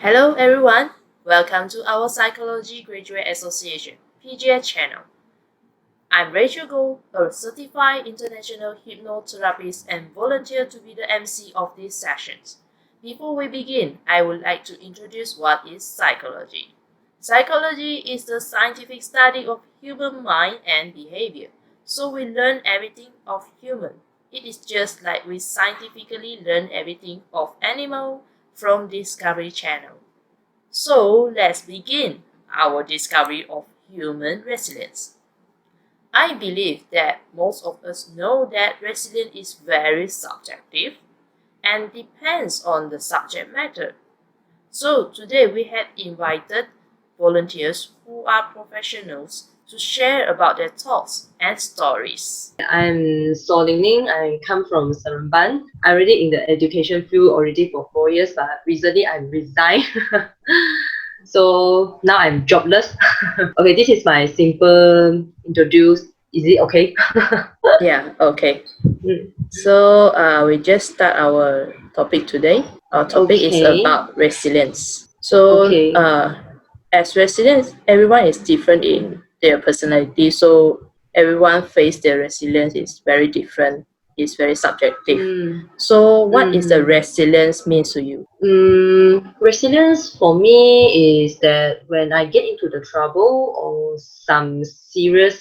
Hello everyone, welcome to our Psychology Graduate Association PGA channel. I'm Rachel Goh, a certified international hypnotherapist and volunteer to be the MC of these sessions. Before we begin, I would like to introduce what is psychology. Psychology is the scientific study of human mind and behavior. So we learn everything of human. It is just like we scientifically learn everything of animal from Discovery Channel. So let's begin our discovery of human resilience. I believe that most of us know that resilience is very subjective and depends on the subject matter. So today we have invited volunteers who are professionals to share about their thoughts and stories. I'm Ling. I come from Seremban. I'm already in the education field already for 4 years, but recently I resigned. So now I'm jobless. Okay, this is my simple introduce. Is it okay? Yeah, okay. Mm. So we just start our topic today. Our topic is Okay. about resilience. So Okay. as resilience, everyone is different in their personality. So everyone face their resilience is very different. It's very subjective. Mm. So what is the Mm. resilience means to you? Resilience for me is that when I get into the trouble or some serious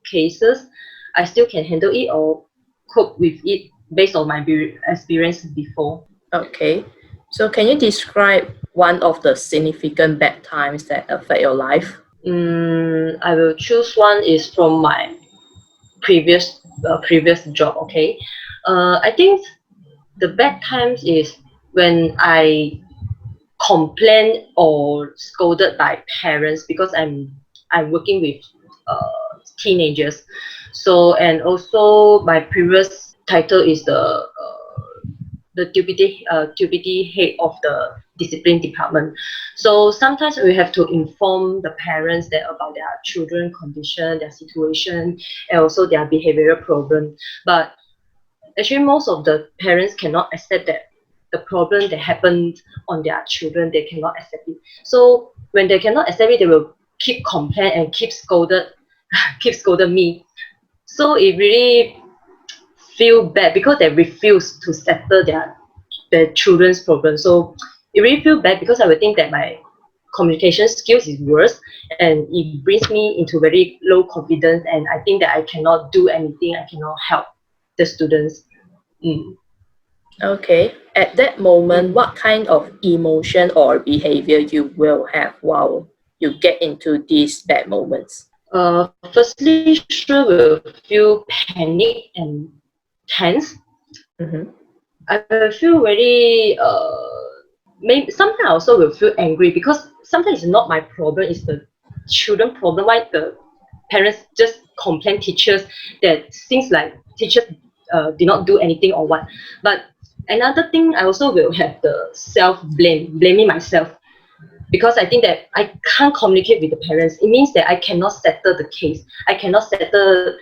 cases, I still can handle it or cope with it based on my experience before. Okay. So can you describe one of the significant bad times that affect your life? I will choose one is from my previous job. Okay, I think the bad times is when I complained or scolded by parents because I'm working with teenagers. So and also my previous title is the deputy head of the discipline department. So sometimes we have to inform the parents that about their children condition, their situation, and also their behavioral problem. But actually, most of the parents cannot accept that the problem that happened on their children, they cannot accept it. So when they cannot accept it, they will keep complain and keep scolded, keep scolded me. So it really feel bad because they refuse to settle their children's problem. So it really feel bad because I would think that my communication skills is worse and it brings me into very low confidence and I think that I cannot do anything, I cannot help the students. Mm. Okay. At that moment, Mm. what kind of emotion or behavior you will have while you get into these bad moments? Firstly, sure will feel panic and tense. Mm-hmm. I will feel very maybe sometimes I also will feel angry because sometimes it's not my problem, it's the children problem. Why the parents just complain teachers that things like teachers did not do anything or what. But another thing I also will have the self blame, blaming myself because I think that I can't communicate with the parents. It means that I cannot settle the case. I cannot settle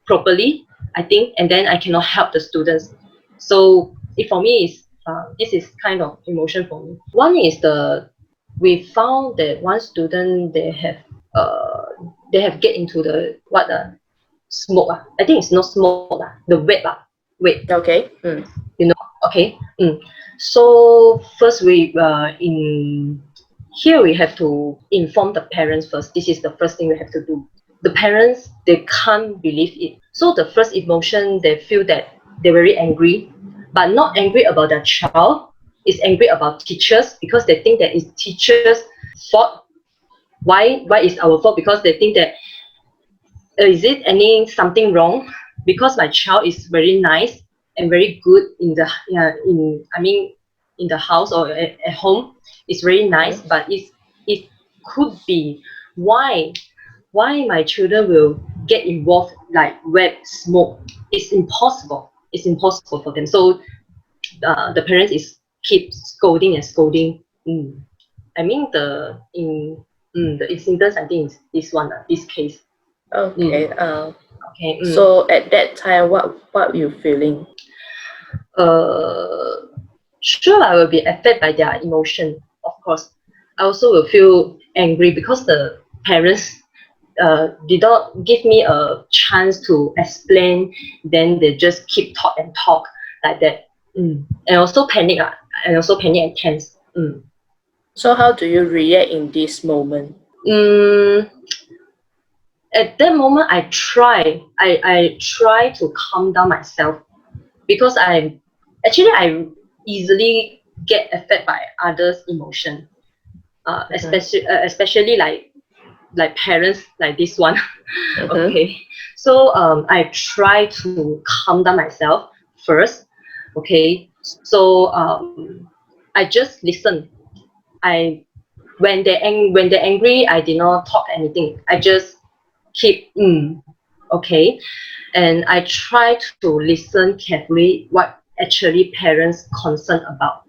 properly, I think, and then I cannot help the students. So it for me is this is kind of emotion for me. One is the we found that one student uh they have get into the what smoke I think it's not smoke the vape. Okay. You know, okay. So first we in here we have to inform the parents first. This is the first thing we have to do. The parents they can't believe it. So the first emotion they feel that they're very angry, but not angry about their child. Is angry about teachers because they think that it's teachers' fault. Why is our fault? Because they think that is it any something wrong? Because my child is very nice and very good in the in I mean in the house or at home. It's very nice, Mm-hmm. but it could be why my children will get involved like web smoke. It's impossible. It's impossible for them. So the parents is keep scolding and scolding. I mean the incidents I think is this one this case. Okay. Mm. Okay. So at that time, what you feeling? Uh, sure I will be affected by their emotion, of course. I also will feel angry because the parents did not give me a chance to explain. Then they just keep talk and talk like that. And also panic, and also panic and tense. So how do you react in this moment? Mm, at that moment, I try to calm down myself because I easily get affected by others' emotion. Mhm. Especially like parents like this one. Mhm. Okay, so I try to calm down myself first. Okay, so I just listen. I when they're angry, I did not talk anything. I just keep okay, and I try to listen carefully what actually parents concerned about.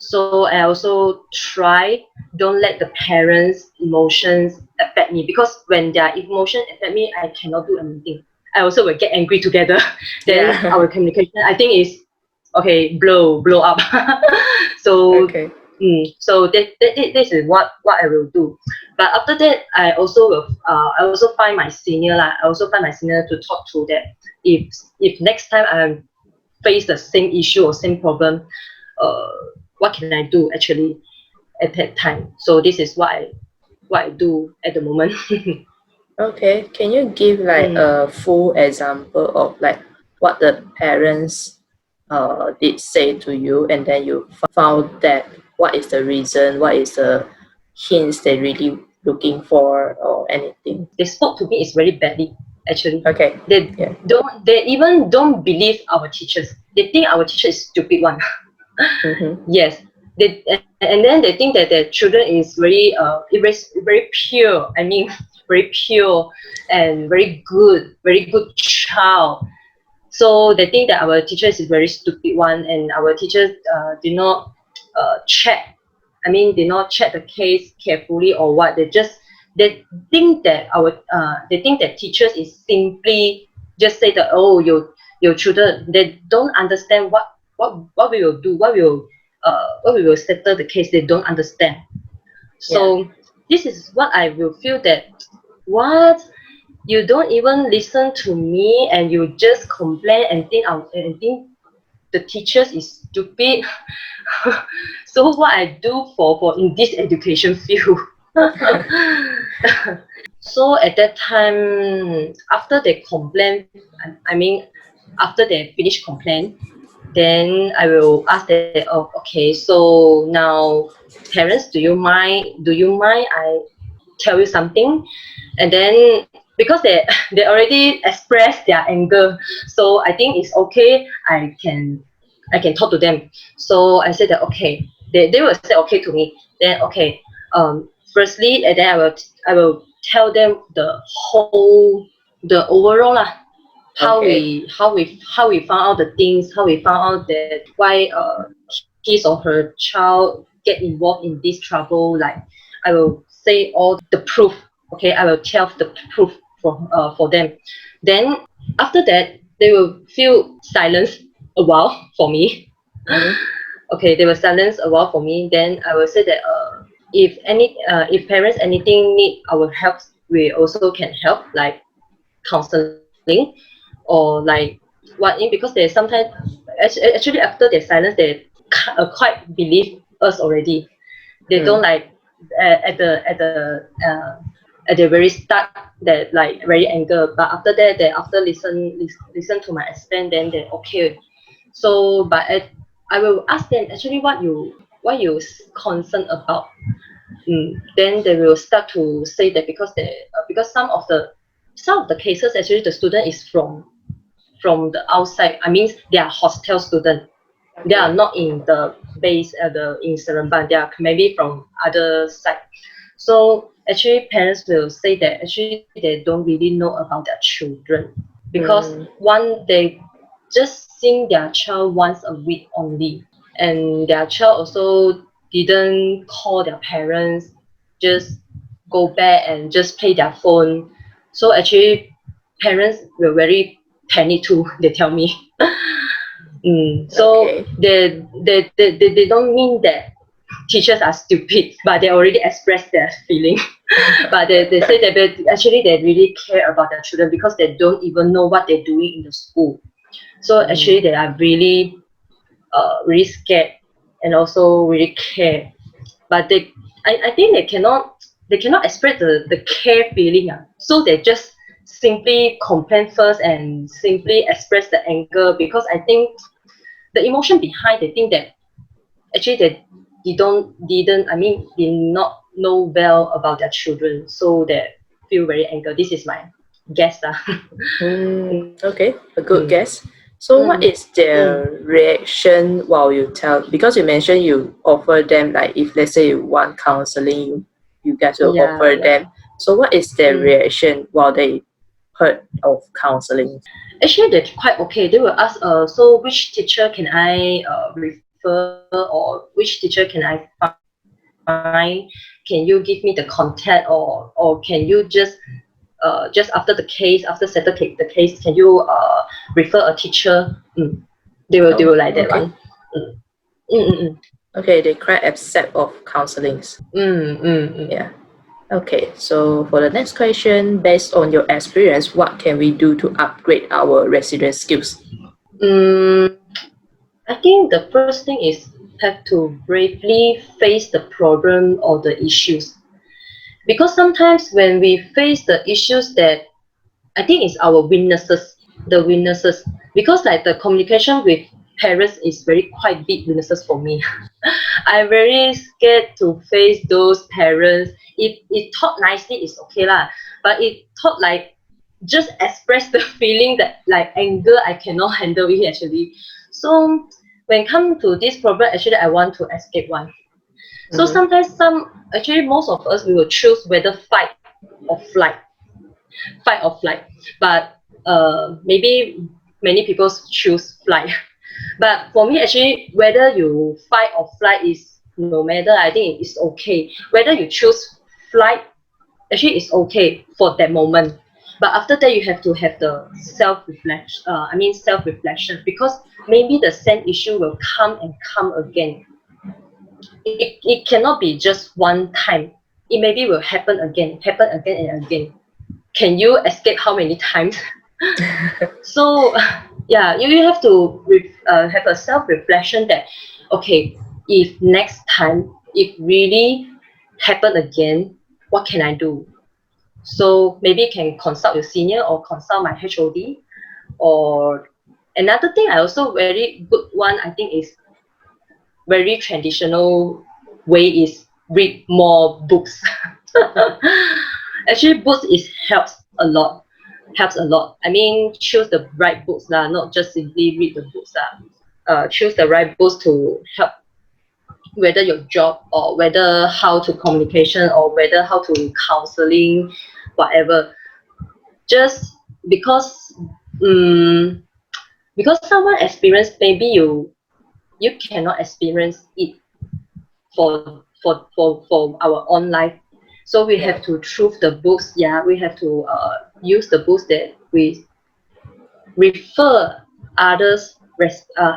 So I also try don't let the parents' emotions affect me, because when their emotion affect me, I cannot do anything. I also will get angry together. Then Yeah. our communication, I think, is okay, blow up. So Okay. so this is what I will do. But after that, I also find my senior lah. I also find my senior to talk to that. If next time I face the same issue or same problem, uh, what can I do actually at that time? So this is what I do at the moment. Okay. Can you give like Mm. a full example of like what the parents did say to you, and then you found that what is the reason, what is the hints they really looking for or anything? They spoke to me is very badly actually. Okay. Yeah. They even don't believe our teachers. They think our teacher is stupid one. Mm-hmm. Yes. And then they think that their children is very pure. I mean, very pure and very good child. So they think that our teachers is very stupid one, and our teachers did not check. I mean, did not check the case carefully or what. They think that they think that teachers is simply just say that, oh, your children, they don't understand what we will do, what we will settle the case. They don't understand. Yeah. So this is what I will feel that, what, you don't even listen to me and you just complain and think the teachers is stupid. So what I do for in this education field. So at that time, after they complain, I mean, after they finish complain, then I will ask them, oh, okay, so now parents, do you mind I tell you something? And then because they they already expressed their anger, so I think it's okay, I can talk to them. So I said that okay, they will say okay to me. Then okay, firstly, and then I will tell them the overall lah, Okay. how we found out the things, how we found out that why his or her child get involved in this trouble. Like I will say all the proof. Okay, I will tell the proof for them. Then after that, they will feel silence a while for me. Mm-hmm. Okay, they will silence a while for me. Then I will say that if parents anything need our help, we also can help, like counseling or like what in, because they sometimes actually after their silence they quite believe us already. They don't Mm. like at the very start that like very anger, but after that they after listen to my explain, then they okay. So but I will ask them actually what you concerned about. Then they will start to say that because some of the cases actually the student is from the outside. I mean they are hostel student. They are Okay. not in the base in Seremban. They are maybe from other side. So actually parents will say that actually they don't really know about their children, because Mm. one, they just seeing their child once a week only, and their child also didn't call their parents, just go back and just play their phone. So actually parents were very panic too. They tell me. So Okay. they don't mean that teachers are stupid, but they already express their feeling. But they say that actually they really care about their children because they don't even know what they're doing in the school. So actually they are really scared and also really care. But I think they cannot express the care feeling. So they just simply complain first and simply express the anger because I think the emotion behind they think that actually they didn't I mean did not know well about their children, so they feel very angry. This is my guess lah. Okay, a good mm, guess. So, what mm, is their mm, reaction while you tell? Because you mentioned you offer them, like, if let's say you want counseling, you guys will yeah, offer yeah. them. So, what is their mm. reaction while they heard of counseling? Actually they're quite okay. They will ask so which teacher can I refer or which teacher can I find, can you give me the contact or can you just after the case, after settle the case, can you refer a teacher? They will Oh, like that one. okay. mm, mm, mm, mm. Okay, they quite accept of counselings. Mm. Yeah. Okay, so for the next question, based on your experience, what can we do to upgrade our resident skills? Mm, I think the first thing is have to bravely face the problem or the issues. Because sometimes when we face the issues that I think it's our weaknesses, the weaknesses. Because like the communication with parents is very quite big weaknesses for me. I'm very scared to face those parents. If it taught nicely, it's okay lah. But it taught like just express the feeling that like anger, I cannot handle it actually. So when come to this problem, actually I want to escape one. So Mm-hmm. sometimes actually most of us we will choose whether or flight, fight or flight. But maybe many people choose flight. But for me, actually, whether you fight or flight is no matter. I think it's okay. Whether you choose flight, actually, it's okay for that moment. But after that, you have to have the self-reflection. Self-reflection because maybe the same issue will come and come again. It cannot be just one time. It maybe will happen again and again. Can you escape how many times? So yeah, you have to have a self-reflection that okay, if next time if really happen again, what can I do? So maybe can consult your senior or consult my HOD. Or another thing I also very good one I think is very traditional way is read more books. Actually books is helps a lot. I mean, choose the right books lah, not just simply read the books lah. Choose the right books to help whether your job or whether how to communication or whether how to counseling, whatever. Just because um, because someone experienced, maybe you cannot experience it for our own life. So we Yeah. have to choose the books. Yeah, we have to use the books that we refer others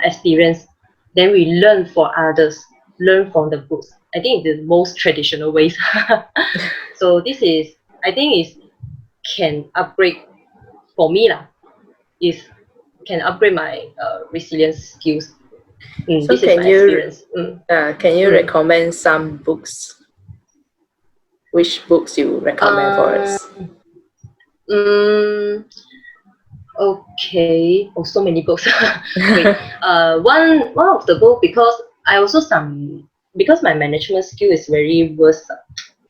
experience, then we learn for others, learn from the books. I think the most traditional ways. So this is I think is can upgrade for me lah, is can upgrade my resilience skills. So, This is my experience. can you Mm. recommend some books? Which books you recommend for Um, us? mm, Okay. Oh, so many books. Okay. One of the book because I also because my management skill is very worse.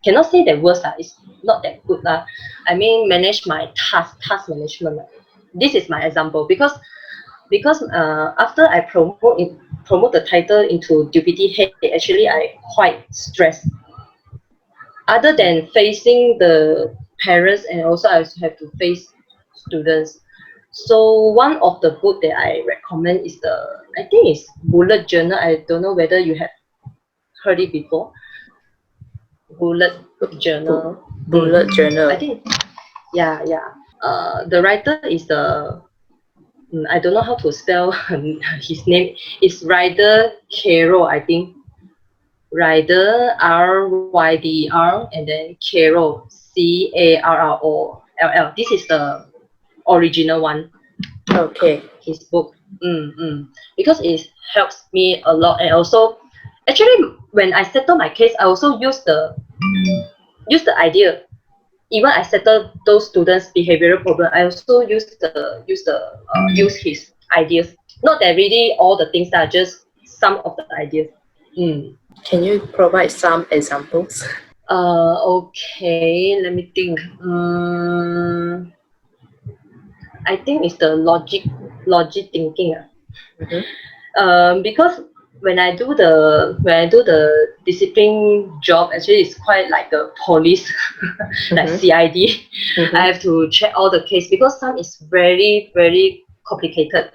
Cannot say that worse. It's not that good. I mean, manage my task management. This is my example because after I promote the title into deputy head, actually I quite stressed. Other than facing the parents and also I also have to face students. So one of the book that I recommend is I think it's bullet journal. I don't know whether you have heard it before. Bullet Bu- journal. Bullet I journal. think yeah. The writer is the I don't know how to spell his name. It's Ryder Carroll, I think. Ryder RYDR and then Carroll Carroll. This is the original one. Okay. His book. Because it helps me a lot, and also actually when I settle my case, I also use the idea. Even I settle those students' behavioral problem, I also use his ideas. Not that really all the things that are just some of the ideas. Can you provide some examples? Okay, let me think. I think it's the logic thinking. Because when I do the discipline job, actually it's quite like a police, like CID. I have to check all the case because some is very very complicated.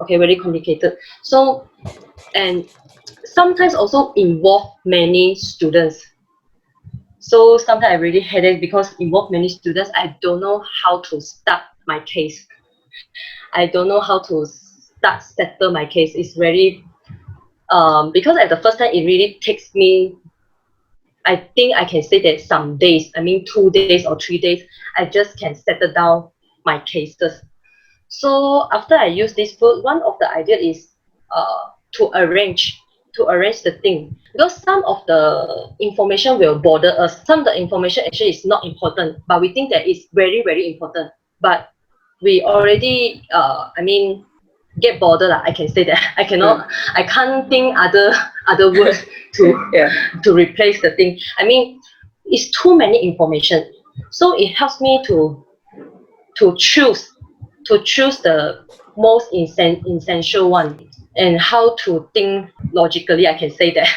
Okay, very complicated. So and sometimes also involve many students. So sometimes I really headache because involve many students. I don't know how to start my case. I don't know how to start settle my case. It's very because at the first time it really takes me. I think I can say that some days, I mean 2 days or 3 days, I just can settle down my cases. So after I use this book, one of the idea is to arrange the thing, because some of the information will bother us. Some of the information actually is not important, but we think that it's very very important. But we already get bothered lah. I can say that I can't think other words to to replace the thing. I mean, it's too many information, so it helps me to choose the most essential one, and how to think logically, I can say that.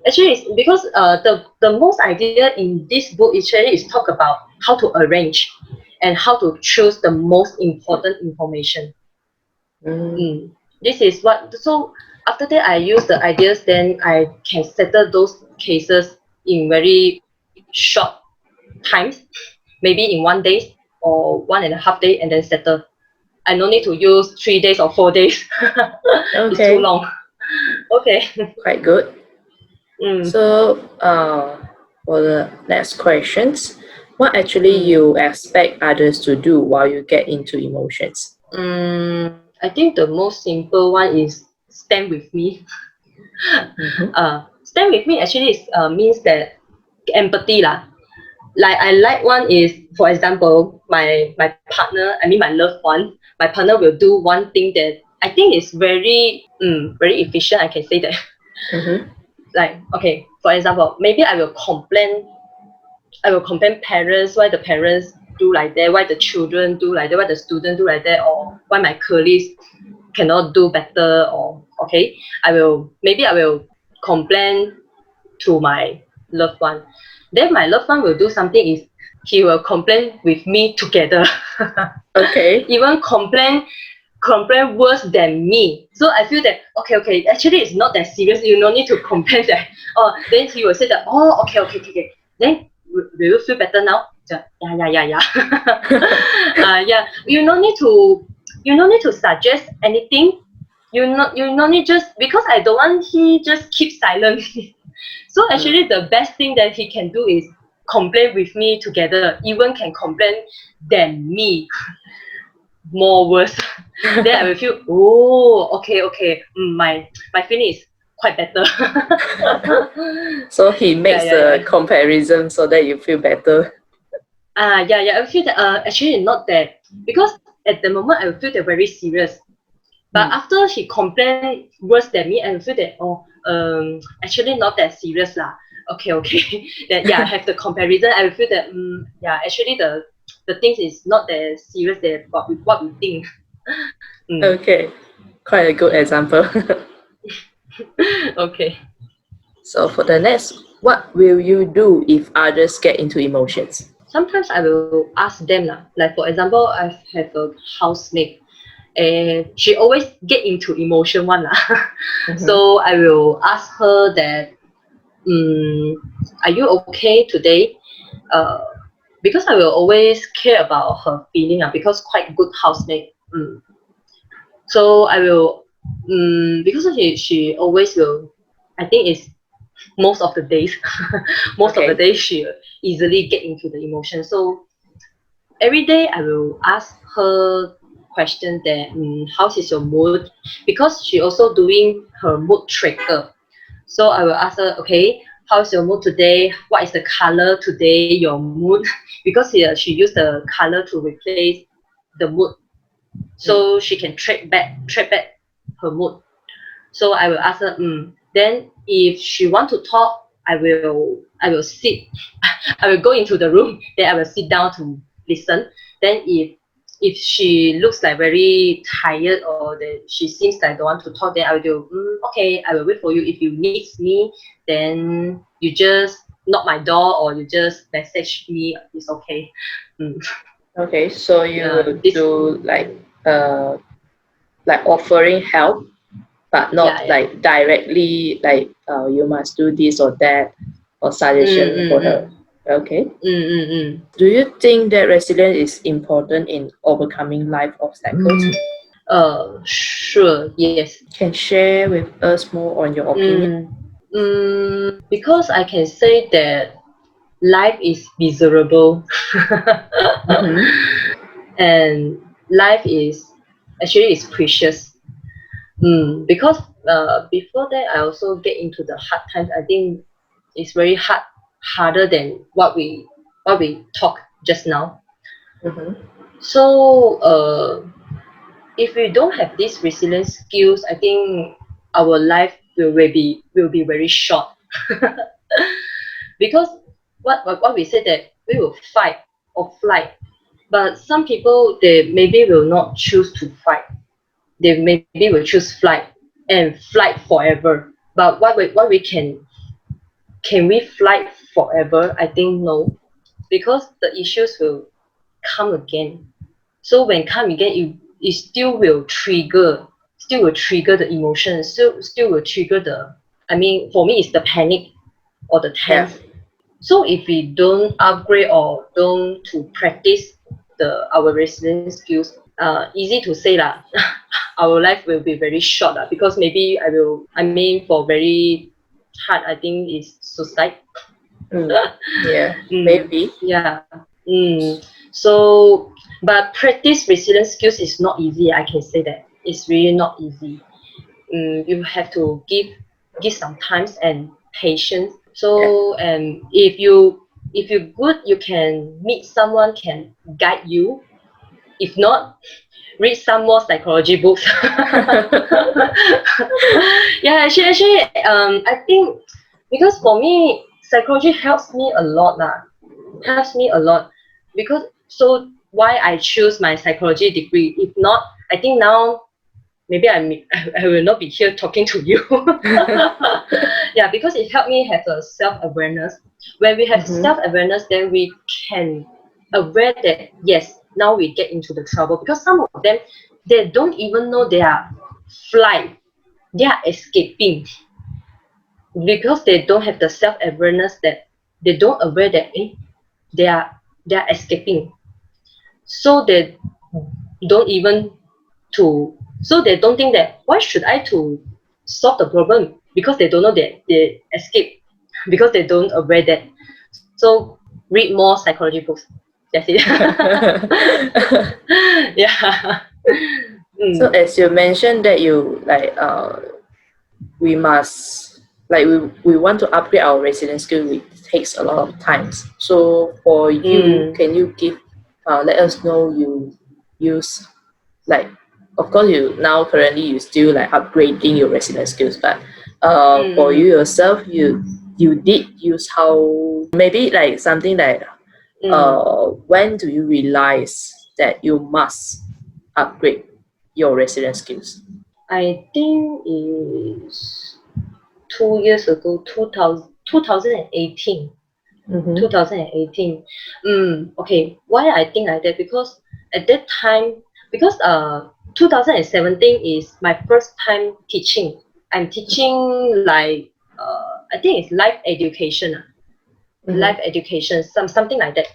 Actually it's because the most idea in this book actually is talk about how to arrange and how to choose the most important information. This is what. So after that I use the ideas, then I can settle those cases in very short times, maybe in 1 day or 1.5 day, and then settle. I no need to use 3 days or 4 days. It's too long. Okay. Quite good. So for the next questions, what actually you expect others to do while you get into emotions? I think the most simple one is stand with me. Stand with me actually means that empathy lah. Like I like one is, for example, my partner, I mean my loved one, my partner will do one thing that I think is very very efficient, I can say that. Like, okay, for example, maybe I will complain parents, why the parents do like that, why the children do like that, why the student do like that, or why my colleagues cannot do better. Or okay, I will complain to my loved one. Then my loved one will do something is he will complain with me together. Okay. Even complain worse than me. So I feel that okay, actually it's not that serious. You no need to complain that. Oh, then he will say that, oh, okay. Then will you feel better now? Yeah. Yeah. You no need to suggest anything. You no need, just because I don't want he just keep silent. So actually the best thing that he can do is complain with me together. Even can complain than me. More worse. Then I will feel, oh, okay. My feeling is quite better. So he makes a comparison so that you feel better. I feel that actually not that, because at the moment I will feel that very serious. But after he complained worse than me, I will feel that actually not that serious lah. Okay. That I have the comparison. I will feel that actually the things is not that serious than what we think. Okay, quite a good example. Okay. So for the next, what will you do if others get into emotions? Sometimes I will ask them lah. Like for example, I have a housemate, and she always get into emotion one lah. So I will ask her that, are you okay today? Because I will always care about her feeling because quite good housemate, Mm. So I will, because she always will, I think it's most of the days, most of the Okay. days she easily get into the emotion. So every day I will ask her question that, how is your mood? Because she also doing her mood tracker. So I will ask her, okay, how's your mood today? What is the color today, your mood? Because she used the color to replace the mood. Mm. So she can track back her mood. So I will ask her, then if she want to talk, I will sit, I will go into the room, then I will sit down to listen. Then if she looks like very tired or that she seems like don't want to talk, then I will do, okay, I will wait for you. If you need me, then you just knock my door or you just message me. It's okay. Mm, Okay, so you yeah, will this, do like offering help, but yeah, not yeah. like directly like you must do this or that or Mm, suggestion for mm, her. mm, Okay. mm. Do you think that resilience is important in overcoming life obstacles? Sure, yes. Can share with us more on your opinion? Mm, because I can say that life is miserable Mm-hmm. and life is actually is precious. Because before that I also get into the hard times. I think it's very harder than what we talk just now. Mm-hmm. So if we don't have these resilience skills, I think our life will be very short. Because what we said that we will fight or flight, but some people they maybe will not choose to fight. They maybe will choose flight and flight forever. But what we can we flight forever? I think no, because the issues will come again. So when come again, it still will trigger the emotion, still will trigger the. I mean, for me, it's the panic or the Yeah. tense. So if we don't upgrade or don't to practice our resilience skills, easy to say lah, our life will be very short lah, because maybe I mean for very hard, I think is suicide. Mm. Yeah. mm, Maybe. yeah. So but practice resilience skills is not easy. I can say that it's really not easy. You have to give some times and patience. Yeah. So if you good, you can meet someone can guide you. If not, read some more psychology books. Yeah, actually, I think because for me, psychology helps me a lot lah. Helps me a lot because so why I choose my psychology degree. If not, I think now maybe I will not be here talking to you. Yeah, because it helped me have a self-awareness. When we have Mm-hmm. self-awareness, then we can aware that yes, now we get into the trouble, because some of them they don't even know they are flying, they are escaping, because they don't have the self-awareness that they don't aware that they are they are escaping. So they don't even to so they don't think that why should I to solve the problem, because they don't know that they escape, because they don't aware that. So read more psychology books. That's it. Yeah. So mm, as you mentioned that you like we must like we want to upgrade our resilience skill, it takes a lot of times. So for you, mm, can you give let us know you use like of course you now currently you still like upgrading your resilience skills, but for you mm, yourself you did use how maybe like something like mm. when do you realize that you must upgrade your resilience skills? I think is 2 years ago, 2018. Mm-hmm. 2018. Okay, why I think like that? Because at that time, because 2017 is my first time teaching. I'm teaching like I think it's life education, Mm-hmm. life education, something like that.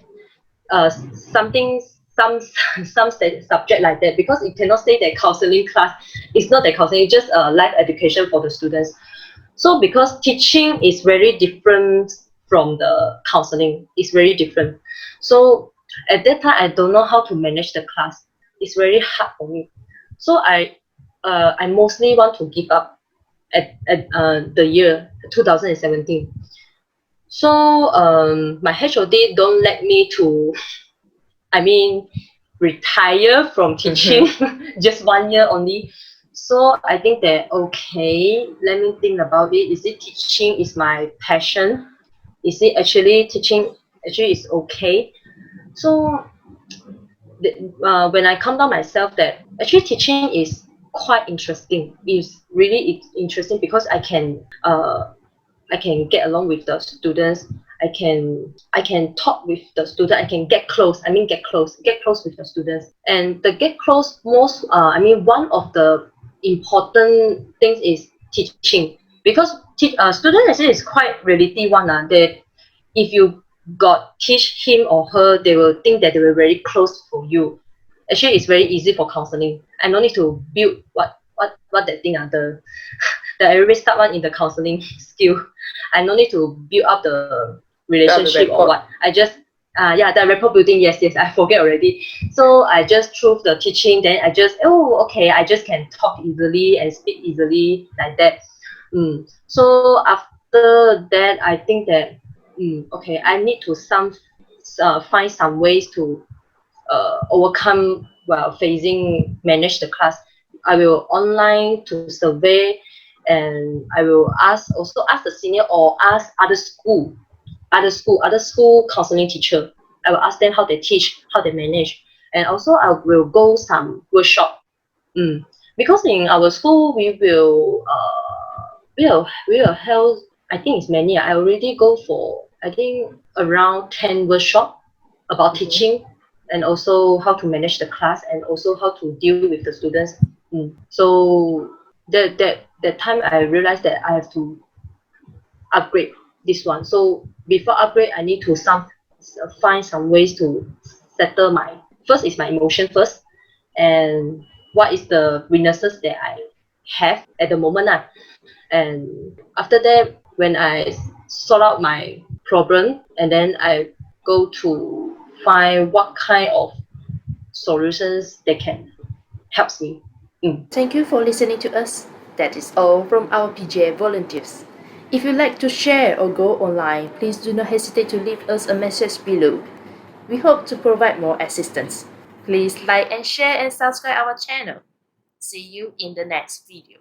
Uh, something some some subject like that, because you cannot say that counseling class is not a counseling, it's just a life education for the students. So because teaching is very different from the counseling, it's very different. So at that time, I don't know how to manage the class. It's very hard for me. So I mostly want to give up at the year 2017. So my HOD don't let me to, I mean, retire from teaching just 1 year only. So I think that, okay, let me think about it. Is it teaching is my passion? Is it actually teaching actually is okay? So when I calm down myself, that actually teaching is quite interesting. It's interesting because I can get along with the students. I can talk with the student. I can get close. I mean, get close with the students. And the get close most. I mean, one of the important things is teaching, because student actually is quite reality one. That if you got teach him or her, they will think that they were very close for you. Actually, it's very easy for counseling. I no need to build what that thing the every start one in the counseling skill. I no need to build up the relationship or what. I just yeah, the rapport building. Yes, yes. I forget already. So I just through the teaching, then I just okay. I just can talk easily and speak easily like that. So after that, I think that okay, I need to find some ways to overcome while facing manage the class. I will online to survey, and I will also ask the senior or ask other school counseling teacher. I will ask them how they teach, how they manage, and also I will go some workshop. Mm. Because in our school we will held, I think it's many. I already go for, I think, around 10 workshop about teaching, and also how to manage the class, and also how to deal with the students. So that time I realized that I have to upgrade this one. So before upgrade, I need to find some ways to settle my, first is my emotion first, and what is the weaknesses that I have at the moment. And after that, when I sort out my problem, and then I go to find what kind of solutions that can help me. Thank you for listening to us. That is all from our PGA volunteers. If you'd like to share or go online, please do not hesitate to leave us a message below. We hope to provide more assistance. Please like and share and subscribe our channel. See you in the next video.